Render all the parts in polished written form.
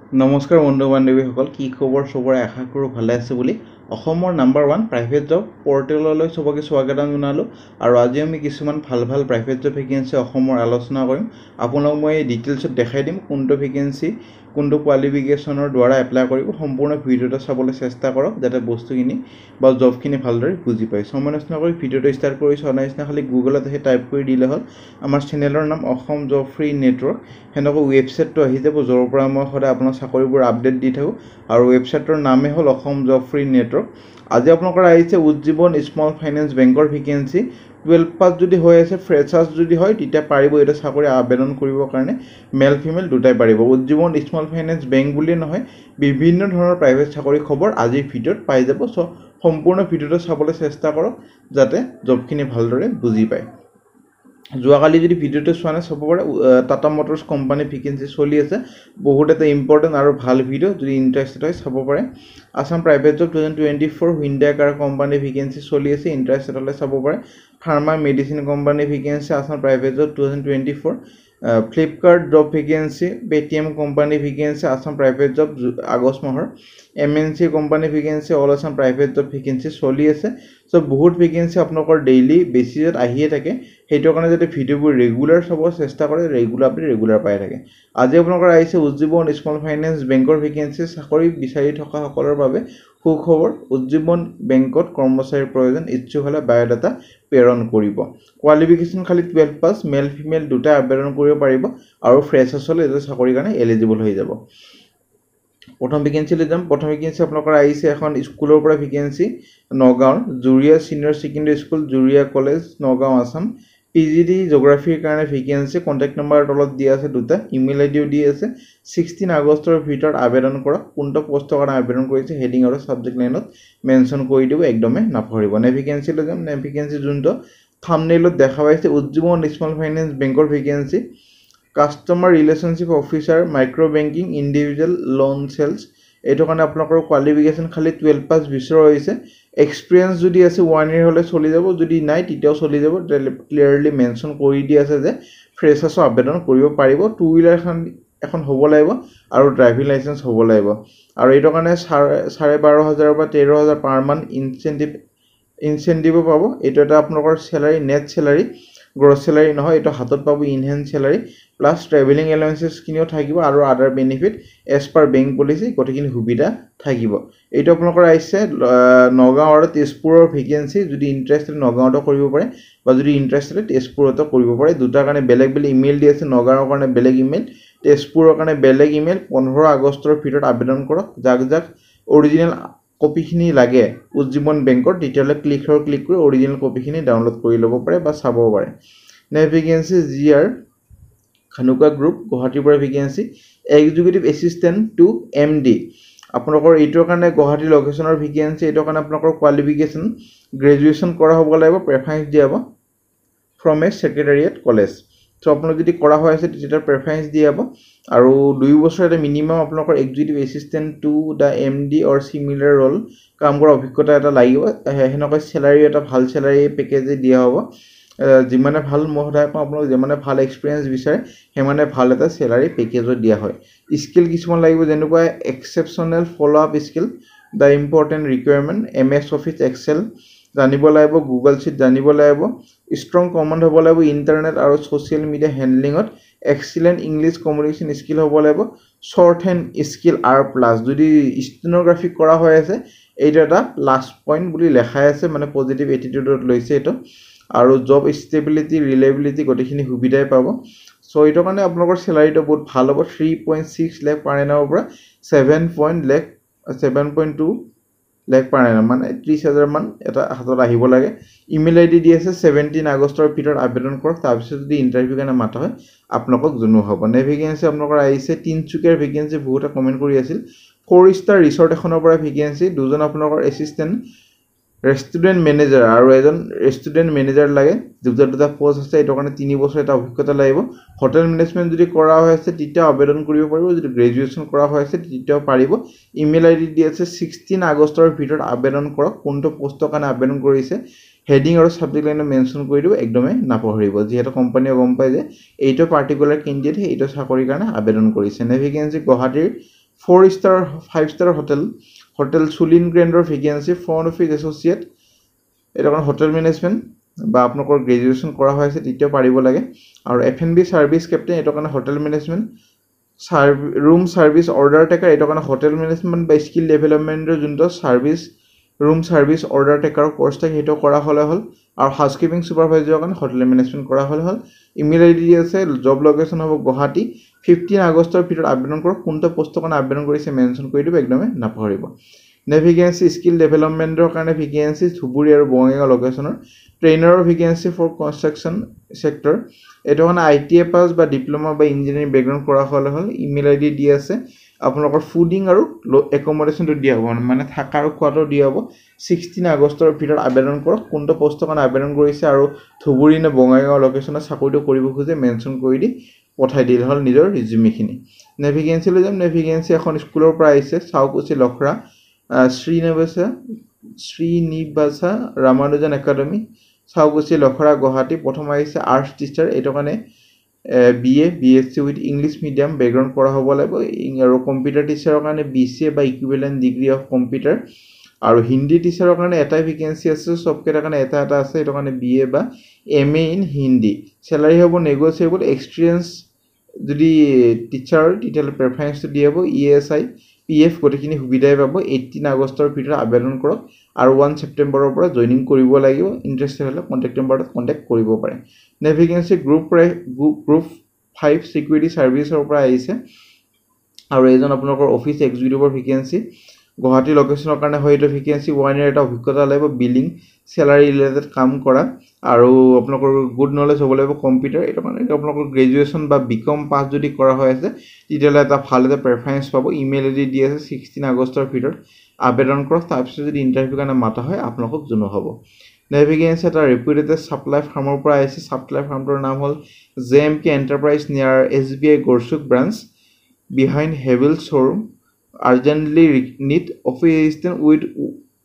নমস্কাৰ বন্ধু বান্ধৱীসকল, কি খবৰ? চবৰে আশা কৰোঁ ভালে আছে বুলি। অসমৰ নাম্বাৰ 1 প্ৰাইভেট জব পৰ্টেললৈ চবকে স্বাগতম জনালোঁ। আৰু আজি আমি কিছুমান ভাল প্ৰাইভেট জব ভেকেঞ্চি অসমৰ আলোচনা কৰিম। আপোনালোক মই ডিটেইলছত দেখাই দিম কোনটো ভেকেঞ্চি কোনটো কোৱালিফিকেশ্যনৰ দ্বাৰা এপ্লাই কৰিব। সম্পূৰ্ণ ভিডিঅ'টো চাবলৈ চেষ্টা কৰক যাতে বস্তুখিনি বা জবখিনি ভালদৰে বুজি পায়। সময় নষ্ট নকৰি ভিডিঅ'টো ষ্টাৰ্ট কৰিছোঁ। অনা নিচিনা খালি গুগলত আহি টাইপ কৰি দিলে হ'ল আমাৰ চেনেলৰ নাম অসম জব ফ্ৰী নেটৱৰ্ক। সেনেকৈ ৱেবছাইটটো আহি যাব, য'ৰ পৰা মই সদায় আপোনাৰ চাকৰিবোৰ আপডেট দি থাকোঁ। আৰু ৱেবছাইটৰ নামেই হ'ল অসম জব ফ্ৰী নেটৱৰ্ক। আজি আপোনালোকৰ আহিছে উজ্জীৱন স্মল ফাইনেন্স বেংকৰ ভেকেঞ্চি। 12 পাছ যদি হৈ আছে, ফ্ৰেছাৰ্ছ যদি হয় তেতিয়া পাৰিব এইটো চাকৰি আবেদন কৰিবৰ কাৰণে। মেল ফিমেল দুটাই পাৰিব। উজ্জীৱন স্মল ফাইনেন্স বেংক বুলিয়ে নহয়, বিভিন্ন ধৰণৰ প্ৰাইভেট চাকৰি খবৰ আজিৰ ভিডিঅ'ত পাই যাব। চ' সম্পূৰ্ণ ভিডিঅ'টো চাবলৈ চেষ্টা কৰক যাতে জবখিনি ভালদৰে বুজি পায়। যোৱাকালি যদি ভিডিঅ'টো চোৱা নাই চাব পাৰে, টাটা মটৰ্ছ কোম্পানী ভেকেঞ্চি চলি আছে। বহুত এটা ইম্পৰ্টেণ্ট আৰু ভাল ভিডিঅ', যদি ইণ্টাৰেষ্টেড হয় চাব পাৰে। আছাম প্ৰাইভেট জব 2024 হুইণ্ডাই কাৰ কোম্পানী ভেকেঞ্চি চলি আছে, ইণ্টাৰেষ্টেড হ'লে চাব পাৰে। Pharma medicine company vacancy Assam private job 2024। Flipkart job vacancy, Paytm company vacancy Assam private job August মাহৰ। MNC company vacancy, all Assam private job vacancy চলি আছে। চ' বহুত ভেকেঞ্চি আপোনালোকৰ ডেইলি বেছিছত আহিয়ে থাকে। সেইটোৰ কাৰণে যদি ভিডিঅ'বোৰ ৰেগুলাৰ চাব চেষ্টা কৰে, ৰেগুলাৰ পাই থাকে। আজি আপোনালোকৰ আহিছে উজ্জীৱন স্মল ফাইনেন্স বেংকৰ ভেকেঞ্চি। চাকৰি বিচাৰি থকা সকলৰ বাবে সুখবৰ, উজ্জীৱন বেংকত কৰ্মচাৰীৰ প্ৰয়োজন। ইচ্ছুক হ'লে বায়'ডাটা প্ৰেৰণ কৰিব। কোৱালিফিকেশ্যন খালি 12 পাছ, মেল ফিমেল দুটাই আবেদন কৰিব পাৰিব। আৰু ফ্ৰেছাৰ্ছ হ'লে এইটো চাকৰিৰ কাৰণে এলিজিবল হৈ যাব। প্ৰথম ভেকেঞ্চিলৈ যাম। প্ৰথম ভেকেঞ্চি আপোনালোকৰ আহিছে এখন স্কুলৰ পৰা ভেকেঞ্চি, নগাঁৱৰ Juria senior secondary school, Juria college, Nagaon, Assam. PGD জিঅ'গ্ৰাফীৰ কাৰণে ভেকেঞ্চি। কণ্টেক্ট নম্বৰ তলত দিয়া আছে দুটা, ইমেইল আইডিও দি আছে। 16 আগষ্টৰ ভিতৰত আবেদন কৰক। কোনটো পষ্টৰ কাৰণে আবেদন কৰিছে হেডিং আৰু ছাবজেক্ট লাইনত মেনশ্যন কৰি দিব, একদমেই নাপাহৰিব। ভেকেঞ্চিলৈ যাম। ভেকেঞ্চি যোনটো থাম্বনেইলত দেখা পাইছে, উজ্জীৱন স্মল ফাইনেন্স বেংকৰ vacancy. Customer relationship officer, micro' banking, individual loan sales. এইটো কাৰণে আপোনালোকৰ কোৱালিফিকেশ্যন খালি 12 পাছ বিচৰা হৈছে। এক্সপিৰিয়েঞ্চ যদি আছে 1 year হ'লে চলি যাব, যদি নাই তেতিয়াও চলি যাব। ক্লিয়াৰলি মেনশ্যন কৰি দিয়া আছে যে ফ্ৰেছাৰ্ছো আবেদন কৰিব পাৰিব। 2 wheeler এখন হ'ব লাগিব আৰু ড্ৰাইভিং লাইচেঞ্চ হ'ব লাগিব। আৰু এইটো কাৰণে 12,500 পৰা 13,000 পাৰ মান্থ ইনচেণ্টিভো পাব। এইটো এটা আপোনালোকৰ salary, net salary, gross salary নহয়, এইটো হাতত পাব ইনহেণ্ড চেলাৰী। প্লাছ ট্ৰেভেলিং এলাউঞ্চেছখিনিও থাকিব আৰু other benefit as per bank policy গোটেইখিনি সুবিধা থাকিব। এইটো আপোনালোকৰ আহিছে নগাঁও আৰু তেজপুৰৰ ভেকেঞ্চি। যদি ইণ্টাৰেষ্টেড নগাঁৱতো কৰিব পাৰে, বা যদি ইণ্টাৰেষ্টেড তেজপুৰতো কৰিব পাৰে। দুটাৰ কাৰণে বেলেগ ইমেইল দি আছে। নগাঁৱৰ কাৰণে বেলেগ ইমেইল, তেজপুৰৰ কাৰণে বেলেগ ইমেইল। 15 আগষ্টৰ ভিতৰত আবেদন কৰক। যাক অৰিজিনেল কপিখিনি লাগে উজ্জীৱন বেংকৰ, তেতিয়াহ'লে ক্লিক কৰি অৰিজিনেল কপিখিনি ডাউনলোড কৰি ল'ব পাৰে বা চাব পাৰে। ভেকেঞ্চি GR খানুকা গ্ৰুপ গুৱাহাটীৰ পৰা vacancy, executive assistant to MD। আপোনালোকৰ এইটোৰ কাৰণে গুৱাহাটী লোকেশ্যনৰ ভেকেঞ্চি। এইটোৰ কাৰণে আপোনালোকৰ কোৱালিফিকেশ্যন গ্ৰেজুৱেশ্যন কৰা হ'ব লাগিব। প্ৰেফাৰেঞ্চ দিয়াব ফ্ৰম এ ছেক্ৰেটাৰিয়েট কলেজ। চ' আপোনালোক যদি কৰা হৈ আছে তেতিয়া প্ৰেফাৰেঞ্চ দিয়াব। আৰু 2 বছৰ এটা মিনিমাম আপোনালোকৰ executive assistant to the MD or similar role কাম কৰা অভিজ্ঞতা এটা লাগিব। সেনেকৈ চেলাৰী এটা ভাল চেলাৰী পেকেজে দিয়া হ'ব। যিমানে ভাল, মই সদায় কওঁ আপোনালোক যিমানে ভাল এক্সপিৰিয়েঞ্চ বিচাৰে সিমানে ভাল এটা চেলাৰী পেকেজো দিয়া হয়। স্কিল কিছুমান লাগিব, যেনেকুৱা exceptional follow' up skill, the important requirement, MS office excel জানিব লাগিব, গুগল শ্বীট জানিব লাগিব, ষ্ট্ৰং কমাণ্ড হ'ব লাগিব ইণ্টাৰনেট আৰু ছ'চিয়েল মিডিয়া হেণ্ডলিঙত, এক্সিলেণ্ট ইংলিছ কমিউনিকেশ্যন স্কিল হ'ব লাগিব, শ্বৰ্ট হেণ্ড স্কিল R+। যদি ষ্টেনোগ্ৰাফি কৰা হৈ আছে এইটো এটা প্লাছ পইণ্ট বুলি লেখাই আছে, মানে পজিটিভ এটিটিউডত লৈছে এইটো। আৰু জব ষ্টেবিলিটি, ৰিলায়েবিলিটি গোটেইখিনি সুবিধাই পাব। চ' এইটো কাৰণে আপোনালোকৰ চেলাৰীটো বহুত ভাল হ'ব। 3.6 লাখ পাৰ এনামৰ পৰা 7.2 লাখ পাৰ এনাম, মানে 30,000 মান এটা হাতত আহিব লাগে। ইমেইল ID দি আছে। 17 আগষ্টৰ ভিতৰত আবেদন কৰক। তাৰপিছত যদি ইণ্টাৰভিউ কাৰণে মাতা হয় আপোনালোকক জনোৱা হ'ব। ভেকেঞ্চি আপোনালোকৰ আহিছে তিনিচুকীয়াৰ ভেকেঞ্চি। বহুতে কমেণ্ট কৰি আছিল। 4 ষ্টাৰ ৰিচৰ্ট এখনৰ পৰা ভেকেঞ্চি। দুজন আপোনালোকৰ এছিষ্টেণ্ট ৰেষ্টুৰেণ্ট মেনেজাৰ আৰু এজন ৰেষ্টুৰেণ্ট মেনেজাৰ লাগে। দুটা পষ্ট আছে। এইটো কাৰণে 3 বছৰ এটা অভিজ্ঞতা লাগিব। হোটেল মেনেজমেণ্ট যদি কৰা হৈ আছে তেতিয়াও আবেদন কৰিব পাৰিব। যদি গ্ৰেজুৱেশ্যন কৰা হৈ আছে তেতিয়াও পাৰিব। ইমেইল ID দি আছে। 16 আগষ্টৰ ভিতৰত আবেদন কৰক। কোনটো পষ্টৰ কাৰণে আবেদন কৰিছে হেডিং আৰু ছাবজেক্ট লাইনত মেনশ্যন কৰি দিব, একদমেই নাপাহৰিব। যিহেতু কোম্পানীয়ে গম পায় যে এইটো পাৰ্টিকুলাৰ কেণ্ডিডেট এইটো চাকৰিৰ কাৰণে আবেদন কৰিছে। ভেকেঞ্চি গুৱাহাটীৰ 4 ষ্টাৰ 5 ষ্টাৰ হোটেল চুলিন গ্ৰেণ্ডৰ ভেকেঞ্চি ফ্ৰণ্ট অফিচ এছ'চিয়েট এইটো কাৰণে হোটেল মেনেজমেণ্ট বা আপোনালোকৰ গ্ৰেজুৱেশ্যন কৰা হৈ আছে তেতিয়াও পাৰিব লাগে আৰু F&B ছাৰ্ভিচ কেপ্টেইন এইটো কাৰণে hotel management room service order taker এইটো কাৰণে হোটেল মেনেজমেণ্ট বা স্কিল ডেভেলপমেণ্টৰ যোনটো ছাৰ্ভিচ ৰুম ছাৰ্ভিচ অৰ্ডাৰ টেকাৰৰ ক'ৰ্চ থাকে সেইটো কৰা হ'লে হ'ল আৰু হাউচকিপিং ছুপাৰভাইজাৰৰ কাৰণে হোটেল মেনেজমেণ্ট কৰা হ'লে হ'ল ইমেইল আইডি আছে জব লোকেশ্যন হ'ব গুৱাহাটী 15 আগষ্টৰ ভিতৰত আবেদন কৰক কোনটো পোষ্টৰ কাৰণে আবেদন কৰিছে মেনশ্যন কৰি দিব একদমেই নাপাহৰিব ভেকেঞ্চি স্কিল ডেভেলপমেণ্টৰ কাৰণে ভেকেঞ্চি ধুবুৰী আৰু বঙাইগাঁও লোকেশ্যনৰ ট্ৰেইনাৰৰ ভেকেঞ্চি ফৰ কনষ্ট্ৰাকশ্যন ছেক্টৰ এইটো কাৰণে ITI পাছ বা ডিপ্ল'মা বা ইঞ্জিনিয়াৰিং বেকগ্ৰাউণ্ড কৰা হ'লে হ'ল ইমেইল আইডি দি আছে আপোনালোকৰ ফুডিং আৰু একমডেশ্যনটো দিয়া হ'ব মানে থাকা আৰু খোৱাটো দিয়া হ'ব 16 আগষ্টৰ ভিতৰত আবেদন কৰক কোনটো পোষ্টৰ কাৰণে আবেদন কৰিছে আৰু ধুবুৰী নে বঙাইগাঁও লোকেশ্যনত চাকৰিটো কৰিব খোজে মেনশ্যন কৰি দি পঠাই দিলে হ'ল নিজৰ ৰিজিউমিখিনি ভেকেঞ্চি লৈ যাম ভেকেঞ্চি এখন স্কুলৰ পৰা আহিছে চাউকুচি লখৰা শ্ৰীনিবাসা ৰামানুজন একাডেমী চাউকুচি লখৰা গুৱাহাটী প্ৰথম আহিছে আৰ্টছ টিচাৰ এইটো কাৰণে BSc with English medium background কৰা হ'ব লাগিব আৰু কম্পিউটাৰ টিচাৰৰ কাৰণে BCA বা ইকুইভেলেণ্ট ডিগ্ৰী অফ কম্পিউটাৰ আৰু হিন্দী টিচাৰৰ কাৰণে এটাই ভেকেঞ্চি আছে চবকেইটাৰ কাৰণে এটা আছে এইটো কাৰণে BA বা MA ইন হিন্দী চেলাৰী হ'ব নেগচিয়েবল এক্সপিৰিয়েঞ্চ যদি টিচাৰ তেতিয়াহ'লে প্ৰেফাৰেঞ্চটো দিয়া হ'ব ESI PF গোটেইখিনি সুবিধাই পাব 18 আগষ্টৰ ভিতৰত আবেদন কৰক আৰু 1 ছেপ্টেম্বৰৰ পৰা জইনিং কৰিব লাগিব ইণ্টাৰেষ্টেড হ'লে কণ্টেক্ট নম্বৰত কণ্টেক্ট কৰিব পাৰে ভেকেঞ্চি গ্ৰুপ 5 ছিকিউৰিটি ছাৰ্ভিচৰ পৰা আহিছে আৰু এইজন আপোনালোকৰ অফিচ এক্সিকিউটিভৰ ভেকেঞ্চি গুৱাহাটী লোকেশ্যনৰ কাৰণে হয় এইটো ভেকেঞ্চি 1 ইয়াৰ এটা অভিজ্ঞতা লাগিব বিলিং চেলাৰী ৰিলেটেড কাম কৰা আৰু আপোনালোকৰ গুড নলেজ হ'ব লাগিব কম্পিউটাৰ এইটো মানে আপোনালোকৰ গ্ৰেজুৱেশ্যন বা BCom পাছ যদি কৰা হৈ আছে তেতিয়াহ'লে এটা ভাল এটা প্ৰেফাৰেঞ্চ পাব ইমেইল আইডি দি আছে 16 আগষ্টৰ ভিতৰত আবেদন কৰক তাৰপিছত যদি ইণ্টাৰভিউ কাৰণে মাতা হয় আপোনালোকক জনোৱা হ'ব ভেকেঞ্চি এটা ৰেপুটেড ছাপ্লাই ফাৰ্মৰ পৰা আহিছে ছাপ্লাই ফাৰ্মটোৰ নাম হ'ল JMK enterprise near SBI Garchuk branch behind Havells showroom urgently need office assistant with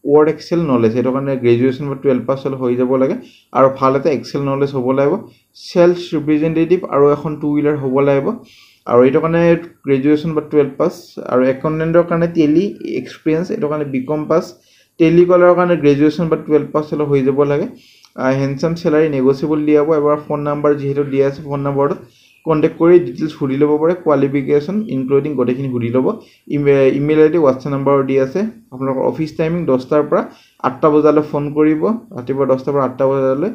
Word Excel knowledge এইটো কাৰণে গ্ৰেজুৱেশ্যন বা 12 পাছ হ'লে হৈ যাব লাগে আৰু ভাল এটা এক্সেল নলেজ হ'ব লাগিব চেল্ছ ৰিপ্ৰেজেণ্টেটিভ আৰু এখন 2 হুইলাৰ হ'ব লাগিব আৰু এইটো কাৰণে গ্ৰেজুৱেশ্যন বা 12 পাছ আৰু একাউণ্টেণ্টৰ কাৰণে টেলি এক্সপিৰিয়েঞ্চ এইটো কাৰণে BCom পাছ টেলিকলাৰৰ কাৰণে গ্ৰেজুৱেশ্যন বা 12 পাছ হ'লে হৈ যাব লাগে হেণ্ডচাম চেলাৰী নেগচিয়েবল দিয়া হ'ব এবাৰ ফোন নাম্বাৰ যিহেতু দিয়া আছে ফোন নাম্বাৰত কণ্টেক্ট কৰি ডিটেইলছ সুধি ল'ব পাৰে কোৱালিফিকেশ্যন ইনক্লুডিং গোটেইখিনি সুধি ল'ব ইমেইল আইডি হোৱাটছএপ নাম্বাৰ দি আছে আপোনালোকৰ অফিচ টাইমিং 10টাৰ পৰা 8টা বজালৈ ফোন কৰিব ৰাতিপুৱা 10টাৰ পৰা 8টা বজালৈ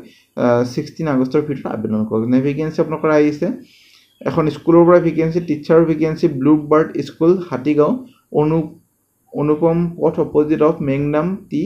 16 আগষ্টৰ ভিতৰত আবেদন কৰক ভেকেঞ্চি আপোনালোকৰ আহিছে এখন স্কুলৰ পৰা vacancy teacher vacancy blue bird school Hatigaon Anupam Path opposite of মেংনাম T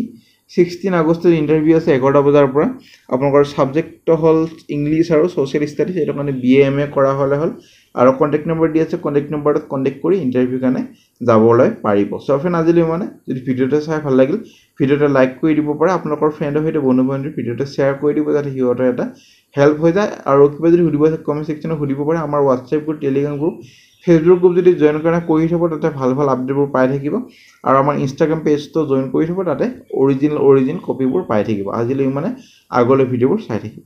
16 আগষ্টত ইণ্টাৰভিউ আছে 11টা বজাৰ পৰা আপোনালোকৰ ছাবজেক্টটো হ'ল ইংলিছ আৰু ছ'চিয়েল ষ্টাডিজ এইটো কাৰণে BA MA কৰা হ'লে হ'ল আৰু কণ্টেক্ট নম্বৰ দি আছে কণ্টেক্ট নম্বৰত কণ্টেক্ট কৰি ইণ্টাৰভিউ কাৰণে যাবলৈ পাৰিব চ' ফ্ৰেণ্ড আজিলৈ মানে যদি ভিডিঅ'টো চাই ভাল লাগিল ভিডিঅ'টো লাইক কৰি দিব পাৰে আপোনালোকৰ ফ্ৰেণ্ডৰ সৈতে বন্ধু বান্ধৱীৰ ভিডিঅ'টো শ্বেয়াৰ কৰি দিব যাতে সিহঁতৰ এটা হেল্প হৈ যায় আৰু কিবা যদি সুধিব আছে কমেণ্ট ছেকশ্যনত সুধিব পাৰে আমাৰ WhatsApp group Telegram group Facebook group যদি জইন কৰি থ'ব তাতে ভাল আপডেটবোৰ পাই থাকিব আৰু আমাৰ ইনষ্টাগ্ৰাম পেজটো জইন কৰি থ'ব তাতে অৰিজিনেল কপিবোৰ পাই থাকিব আজিলৈ মানে আগলৈ ভিডিঅ'বোৰ চাই থাকিব